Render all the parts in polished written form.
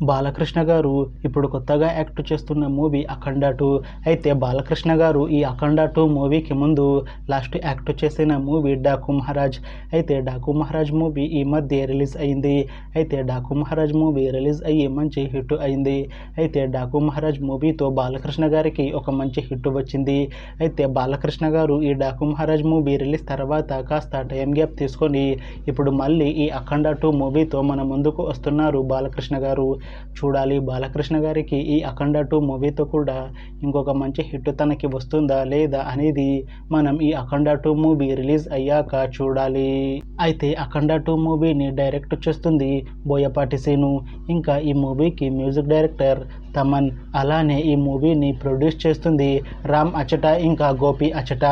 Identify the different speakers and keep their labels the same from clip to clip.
Speaker 1: బాలకృష్ణ గారు ఇప్పుడు కొత్తగా యాక్ట్ చేస్తున్న మూవీ అఖండ 2. అయితే బాలకృష్ణ గారు ఈ అఖండ 2 మూవీకి ముందు లాస్ట్ యాక్ట్ చేసిన మూవీ డాకు మహారాజ్. అయితే డాకు మహారాజ్ మూవీ ఈ మధ్య రిలీజ్ అయింది. అయితే డాకు మహారాజ్ మూవీ రిలీజ్ అయ్యి మంచి హిట్ అయింది. అయితే డాకు మహారాజ్ మూవీతో బాలకృష్ణ గారికి ఒక మంచి హిట్ వచ్చింది. అయితే బాలకృష్ణ గారు ఈ డాకు మహారాజ్ మూవీ రిలీజ్ తర్వాత కాస్త టైం గ్యాప్ తీసుకొని ఇప్పుడు మళ్ళీ ఈ అఖండ 2 మూవీతో మన ముందుకు వస్తున్నారు బాలకృష్ణ గారు. చూడాలి బాలకృష్ణ గారికి ఈ అఖండ 2 మూవీతో కూడా ఇంకొక మంచి హిట్ తనకి వస్తుందా లేదా అనేది మనం ఈ అఖండ 2 మూవీ రిలీజ్ అయ్యాక చూడాలి. అయితే అఖండ 2 మూవీని డైరెక్ట్ చేస్తుంది బోయపాటి సీను. ఇంకా ఈ మూవీకి మ్యూజిక్ డైరెక్టర్ తమన్. అలానే ఈ మూవీని ప్రొడ్యూస్ చేస్తుంది రామ్ అచట ఇంకా గోపి అచట.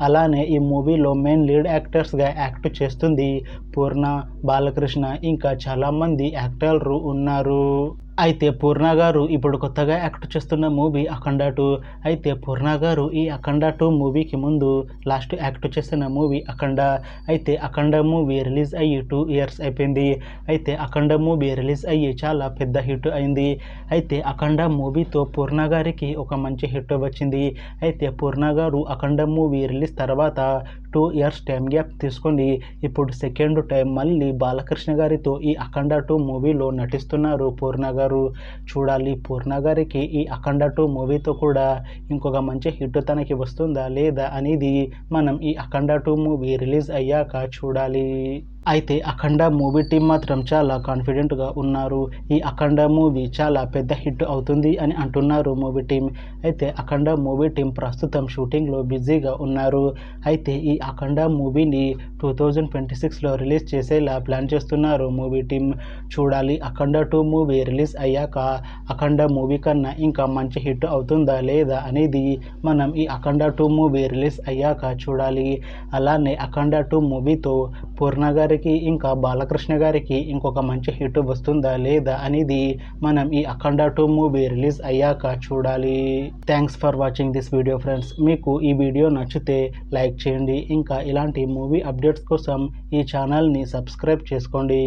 Speaker 1: అలానే ఈ మూవీలో మెయిన్ లీడ్ యాక్టర్స్గా యాక్ట్ చేస్తుంది పూర్ణ, బాలకృష్ణ ఇంకా చాలామంది యాక్టర్లు ఉన్నారు. అయితే పూర్ణ గారు ఇప్పుడు కొత్తగా యాక్ట్ చేస్తున్న మూవీ అఖండ 2. అయితే పూర్ణ గారు ఈ అఖండ 2 మూవీకి ముందు లాస్ట్ యాక్ట్ చేసిన మూవీ అఖండ. అయితే అఖండ మూవీ రిలీజ్ అయ్యి 2 ఇయర్స్ అయిపోయింది. అయితే అఖండ మూవీ రిలీజ్ అయ్యి చాలా పెద్ద హిట్ అయింది. అయితే అఖండ మూవీతో పూర్ణ గారికి ఒక మంచి హిట్ వచ్చింది. అయితే పూర్ణ గారు అఖండ మూవీ రిలీజ్ తర్వాత 2 ఇయర్స్ టైం గ్యాప్ తీసుకొని ఇప్పుడు సెకండ్ టైం మళ్ళీ బాలకృష్ణ గారితో ఈ అఖండ 2 మూవీలో నటిస్తున్నారు పూర్ణ గారు. చూడాలి పూర్ణ గారికి ఈ అఖండ 2 మూవీతో కూడా ఇంకొక మంచి హిట్ తనకి వస్తుందా లేదా అనేది మనం ఈ అఖండ 2 మూవీ రిలీజ్ అయ్యాక చూడాలి. అయితే అఖండ మూవీ టీం మాత్రం చాలా కాన్ఫిడెంట్గా ఉన్నారు. ఈ అఖండ మూవీ చాలా పెద్ద హిట్ అవుతుంది అని అంటున్నారు మూవీ టీం. అయితే అఖండ మూవీ టీం ప్రస్తుతం షూటింగ్లో బిజీగా ఉన్నారు. అయితే ఈ అఖండ మూవీని 2026లో రిలీజ్ చేసేలా ప్లాన్ చేస్తున్నారు మూవీ టీం. చూడాలి అఖండ 2 మూవీ రిలీజ్ అయ్యాక అఖండ మూవీ కన్నా ఇంకా మంచి హిట్ అవుతుందా లేదా అనేది మనం ఈ అఖండ 2 మూవీ రిలీజ్ అయ్యాక చూడాలి. అలానే అఖండ 2 మూవీతో పూర్ణ గారికి ఇంకా బాలకృష్ణ గారికి ఇంకొక మంచి హిట్ వస్తుందా లేదా అనేది మనం ఈ అఖండ 2 మూవీ రిలీజ్ అయ్యాక చూడాలి. Thanks for watching this video friends. మీకు ఈ వీడియో నచ్చితే లైక్ చేయండి. ఇంకా ఇలాంటి మూవీ అప్డేట్స్ కోసం ఈ ఛానల్ని సబ్స్క్రైబ్ చేసుకోండి.